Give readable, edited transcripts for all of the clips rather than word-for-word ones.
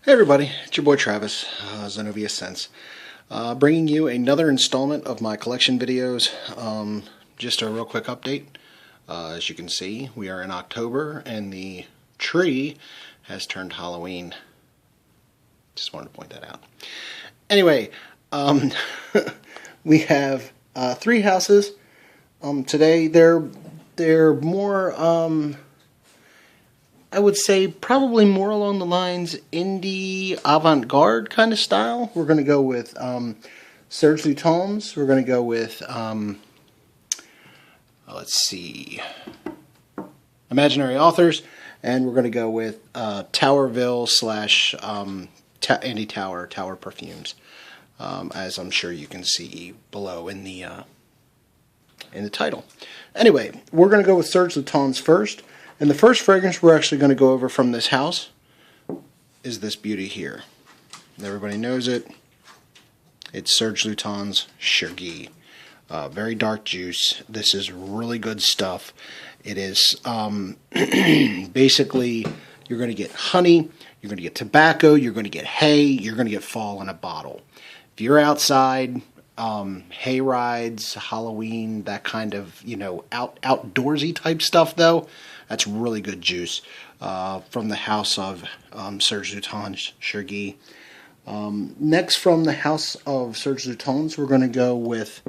Hey everybody, it's your boy Travis, Xanovia Sense, bringing you another installment of my collection videos. Just a real quick update. As you can see, we are in October and the tree has turned Halloween. Just wanted to point that out. Anyway, we have three houses today. They're more I would say probably more along the lines indie avant-garde kind of style. We're going to go with Serge Lutens. We're going to go with, let's see, Imaginary Authors. And we're going to go with Tauerville slash Andy Tauer Perfumes. As I'm sure you can see below in the title. Anyway, we're going to go with Serge Lutens first. And the first fragrance we're actually going to go over from this house is this beauty here. Everybody knows it. It's Serge Lutens Chergy. Very dark juice. This is really good stuff. It is basically, you're going to get honey, you're going to get tobacco, you're going to get hay, you're going to get fall in a bottle. If you're outside, hay rides, Halloween, that kind of, outdoorsy type stuff though, that's really good juice from the house of Serge Lutens Chergy. Next from the house of Serge Lutens, we're going to go with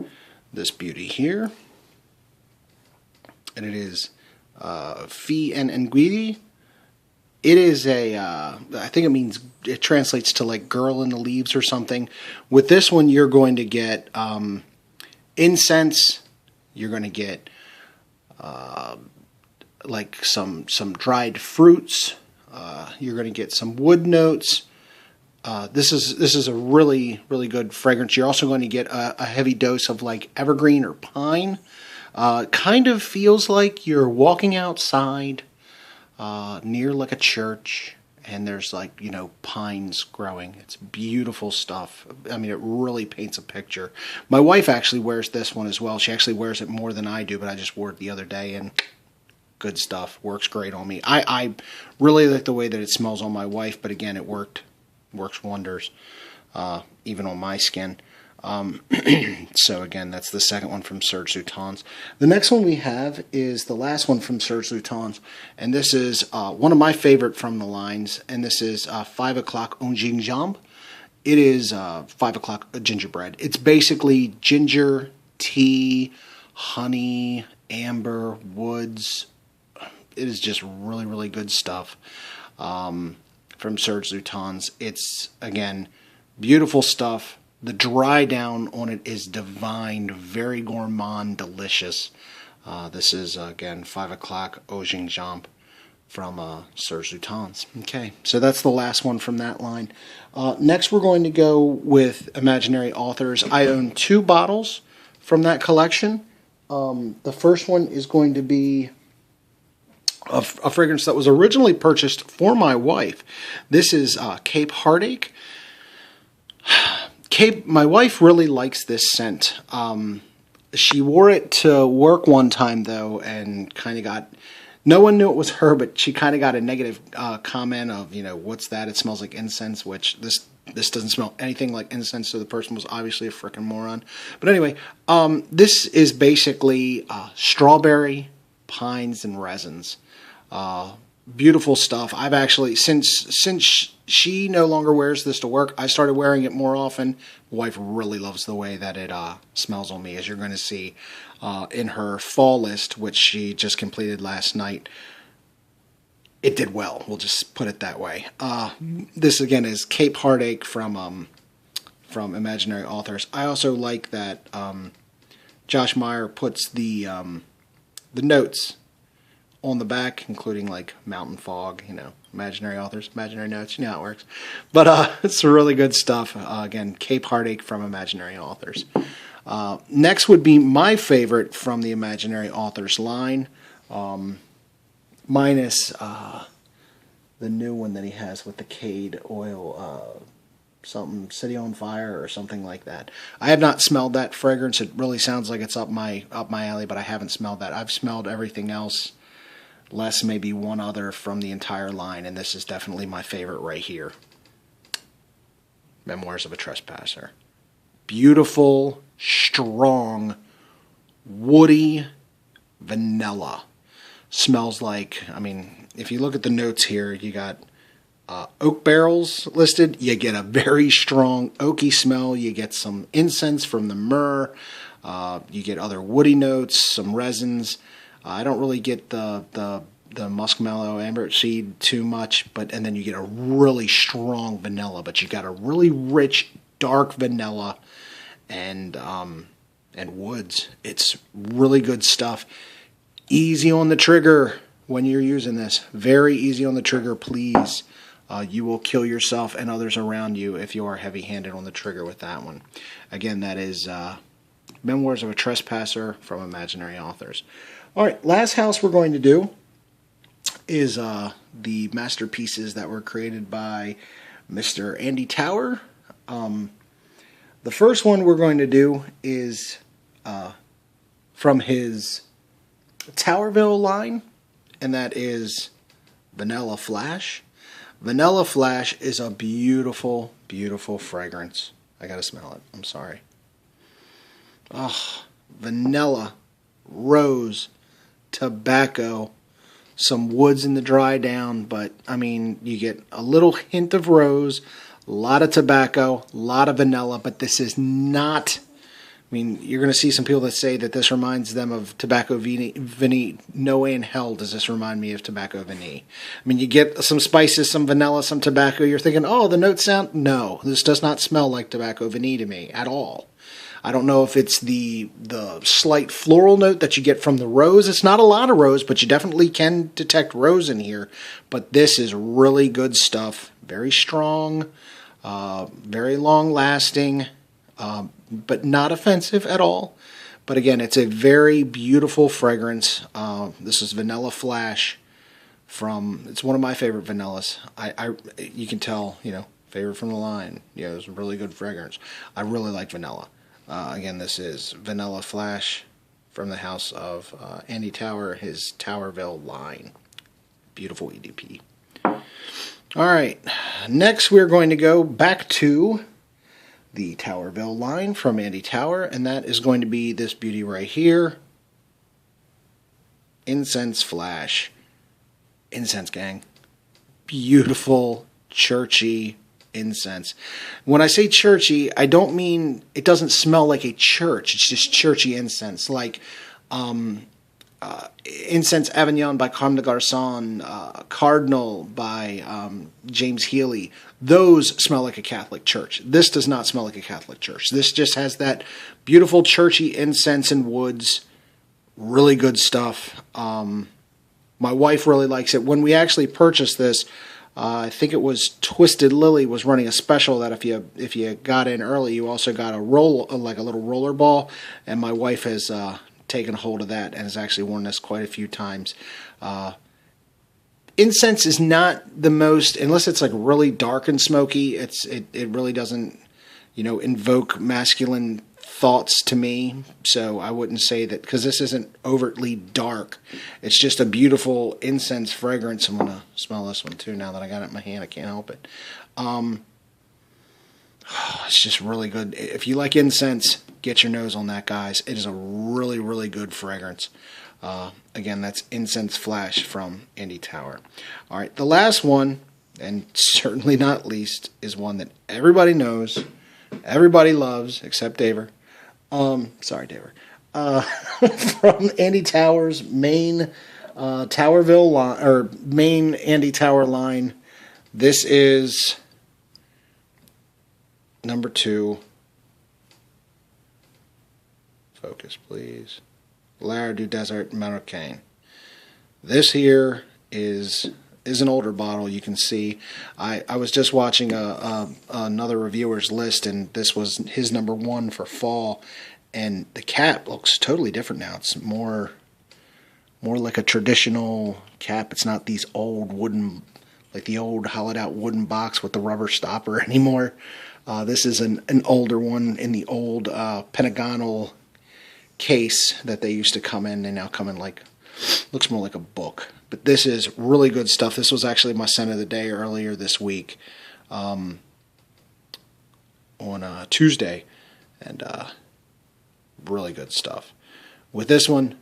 this beauty here. And it is Fille en Anguille. It is I think it translates to like girl in the leaves or something. With this one, you're going to get incense. You're going to get like some dried fruits. You're going to get some wood notes. This is a really good fragrance. You're also going to get a heavy dose of like evergreen or pine. Kind of feels like you're walking outside near like a church, and there's like pines growing. It's beautiful stuff. I mean, it really paints a picture. My wife actually wears this one as well. She actually wears it more than I do, but I just wore it the other day and good stuff. Works great on me. I really like the way that it smells on my wife, but again, it works wonders even on my skin. So again, that's the second one from Serge Lutens. The next one we have is the last one from Serge Lutens, and this is one of my favorite from the lines, and this is 5 o'clock au gingembre. It is 5 o'clock gingerbread. It's basically ginger, tea, honey, amber, woods. It is just really good stuff from Serge Lutens. It's, again, beautiful stuff. The dry down on it is divine, very gourmand, delicious. This is, again, 5 o'clock au gingembre from Serge Lutens. Okay, so that's the last one from that line. Next, we're going to go with Imaginary Authors. I own 2 bottles from that collection. The first one is going to be a fragrance that was originally purchased for my wife. This is Cape Heartache. My wife really likes this scent. She wore it to work one time though, and kind of got, no one knew it was her, but she kind of got a negative comment of, what's that? It smells like incense, which this doesn't smell anything like incense, so the person was obviously a frickin' moron. But anyway, this is basically strawberry, pines, and resins. Beautiful stuff. I've actually, since she no longer wears this to work, I started wearing it more often. My wife really loves the way that it smells on me, as you're going to see in her fall list, which she just completed last night. It did well. We'll just put it that way. This again is Cape Heartache from Imaginary Authors. I also like that Josh Meyer puts the notes on the back, including like mountain fog, Imaginary Authors, imaginary notes, you know how it works. But it's really good stuff. Again, Cape Heartache from Imaginary Authors. Next would be my favorite from the Imaginary Authors line, minus the new one that he has with the Cade oil, something City on Fire or something like that. I have not smelled that fragrance. It really sounds like it's up my alley, but I haven't smelled that. I've smelled everything else less maybe one other from the entire line, and this is definitely my favorite right here. Memoirs of a Trespasser. Beautiful, strong, woody vanilla. Smells like, I mean, if you look at the notes here, you got oak barrels listed. You get a very strong oaky smell. You get some incense from the myrrh. You get other woody notes, some resins. I don't really get the muskmallow amber seed too much, and then you get a really strong vanilla, but you got a really rich, dark vanilla and woods. It's really good stuff. Easy on the trigger when you're using this. Very easy on the trigger, please. You will kill yourself and others around you if you are heavy-handed on the trigger with that one. Again, that is Memoirs of a Trespasser from Imaginary Authors. All right, last house we're going to do is the masterpieces that were created by Mr. Andy Tauer. The first one we're going to do is from his Tauerville line, and that is Vanilla Flash. Vanilla Flash is a beautiful, beautiful fragrance. I gotta smell it. I'm sorry. Oh, vanilla, rose, tobacco, some woods in the dry down, but I mean, you get a little hint of rose, a lot of tobacco, a lot of vanilla, but this is not. I mean, you're going to see some people that say that this reminds them of Tobacco Vanille. No way in hell does this remind me of Tobacco Vanille. I mean, you get some spices, some vanilla, some tobacco. You're thinking, oh, the notes sound... No, this does not smell like Tobacco Vanille to me at all. I don't know if it's the slight floral note that you get from the rose. It's not a lot of rose, but you definitely can detect rose in here. But this is really good stuff. Very strong, very long-lasting, but not offensive at all. But again, it's a very beautiful fragrance. This is Vanilla Flash it's one of my favorite vanillas. You can tell, favorite from the line. It's a really good fragrance. I really like vanilla. Again, this is Vanilla Flash from the house of Andy Tauer, his Tauerville line. Beautiful EDP. All right, next we're going to go back to the Tauerville line from Andy Tauer, and that is going to be this beauty right here, Incense Flash. Incense, gang. Beautiful, churchy incense. When I say churchy, I don't mean it doesn't smell like a church. It's just churchy incense, like Incense Avignon by Comme des Garçons, Cardinal by James Healy. Those smell like a Catholic church. This does not smell like a Catholic church. This just has that beautiful churchy incense and woods. Really good stuff. My wife really likes it. When we actually purchased this, I think it was Twisted Lily was running a special that if you got in early, you also got a little roller ball. And my wife has taken hold of that and has actually worn this quite a few times. Incense is not the most, unless it's like really dark and smoky, it really doesn't, invoke masculine thoughts to me. So I wouldn't say that, because this isn't overtly dark. It's just a beautiful incense fragrance. I'm going to smell this one too now that I got it in my hand. I can't help it. It's just really good. If you like incense, get your nose on that, guys. It is a really, really good fragrance. Again, that's Incense Flash from Andy Tauer. All right, the last one, and certainly not least, is one that everybody knows, everybody loves, except Daver. Sorry, Daver. From Andy Tauer's main Tauerville line, or main Andy Tauer line. This is number 2. Focus, please. L'Air du Desert Marocain. This here is an older bottle. You can see. I was just watching another reviewer's list, and this was his number 1 for fall. And the cap looks totally different now. It's more like a traditional cap. It's not these old wooden, like the old hollowed out wooden box with the rubber stopper anymore. This is an older one in the old pentagonal case that they used to come in. They now come in looks more like a book. But this is really good stuff. This was actually my scent of the day earlier this week. on Tuesday, and really good stuff. With this one,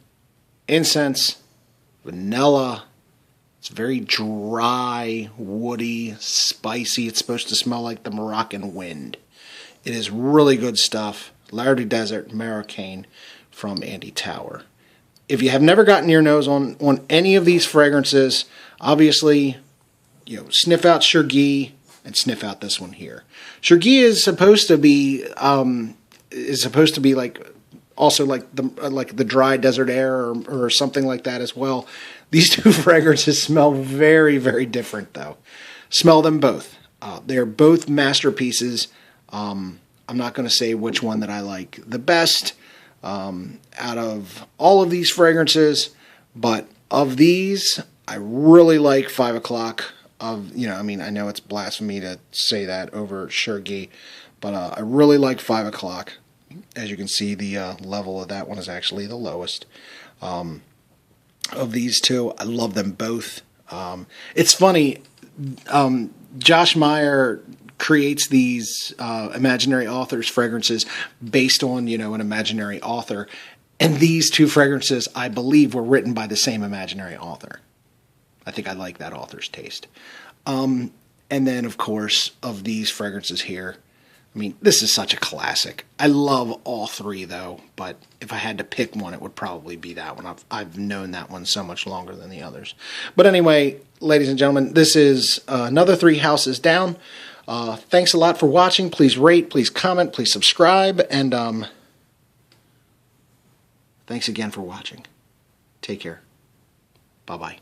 incense, vanilla. It's very dry, woody, spicy. It's supposed to smell like the Moroccan wind. It is really good stuff. Laird Desert Marocaine from Andy Tauer. If you have never gotten your nose on any of these fragrances, obviously, sniff out Chergui and sniff out this one here. Chergui is supposed to be like also like the dry desert air or something like that as well. These two fragrances smell very, very different though. Smell them both. They're both masterpieces. I'm not going to say which one that I like the best out of all of these fragrances, but of these, I really like 5 o'clock. I know it's blasphemy to say that over Chergui, but I really like 5 o'clock. As you can see, the level of that one is actually the lowest. Of these two, I love them both. It's funny, Josh Meyer creates these imaginary authors fragrances based on, an imaginary author. And these two fragrances, I believe, were written by the same imaginary author. I think I like that author's taste. And then, of course, of these fragrances here, this is such a classic. I love all three, though, but if I had to pick one, it would probably be that one. I've known that one so much longer than the others. But anyway, ladies and gentlemen, this is another 3 houses down. Thanks a lot for watching. Please rate, please comment, please subscribe, and thanks again for watching. Take care. Bye-bye.